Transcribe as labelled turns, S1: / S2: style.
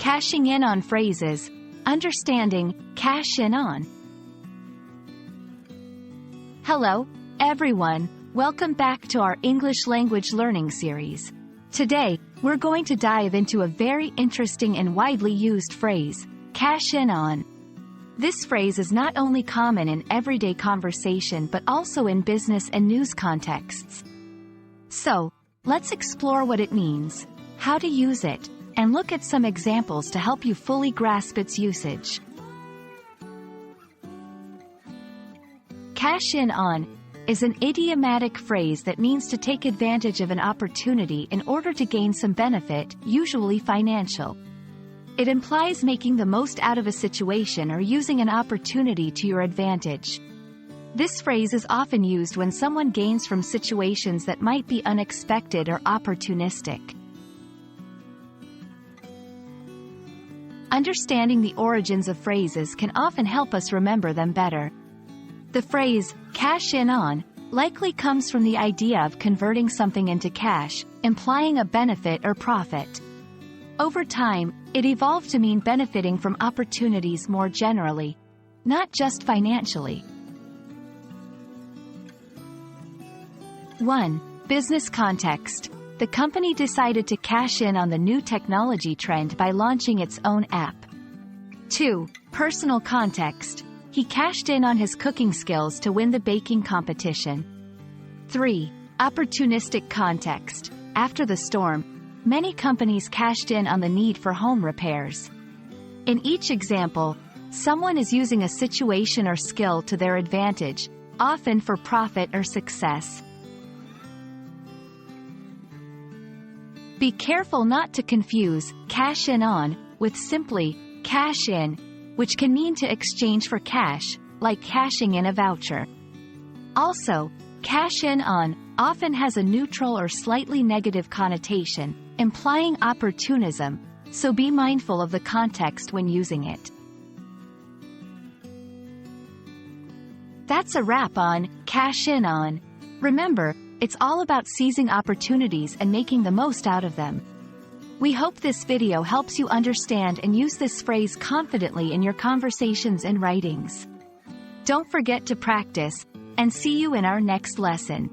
S1: Cashing in on phrases. Understanding, cash in on. Hello, everyone. Welcome back to our English language learning series. Today, we're going to dive into a very interesting and widely used phrase, cash in on. This phrase is not only common in everyday conversation but also in business and news contexts. So, let's explore what it means, how to use it, and look at some examples to help you fully grasp its usage. Cash in on is an idiomatic phrase that means to take advantage of an opportunity in order to gain some benefit, usually financial. It implies making the most out of a situation or using an opportunity to your advantage. This phrase is often used when someone gains from situations that might be unexpected or opportunistic. Understanding the origins of phrases can often help us remember them better. The phrase, cash in on, likely comes from the idea of converting something into cash, implying a benefit or profit. Over time, it evolved to mean benefiting from opportunities more generally, not just financially. 1. Business context. The company decided to cash in on the new technology trend by launching its own app. 2. Personal context. He cashed in on his cooking skills to win the baking competition. 3. Opportunistic context. After the storm, many companies cashed in on the need for home repairs. In each example, someone is using a situation or skill to their advantage, often for profit or success. Be careful not to confuse cash in on with simply cash in, which can mean to exchange for cash, like cashing in a voucher. Also, cash in on often has a neutral or slightly negative connotation, implying opportunism, so be mindful of the context when using it. That's a wrap on cash in on. Remember, it's all about seizing opportunities and making the most out of them. We hope this video helps you understand and use this phrase confidently in your conversations and writings. Don't forget to practice, and see you in our next lesson.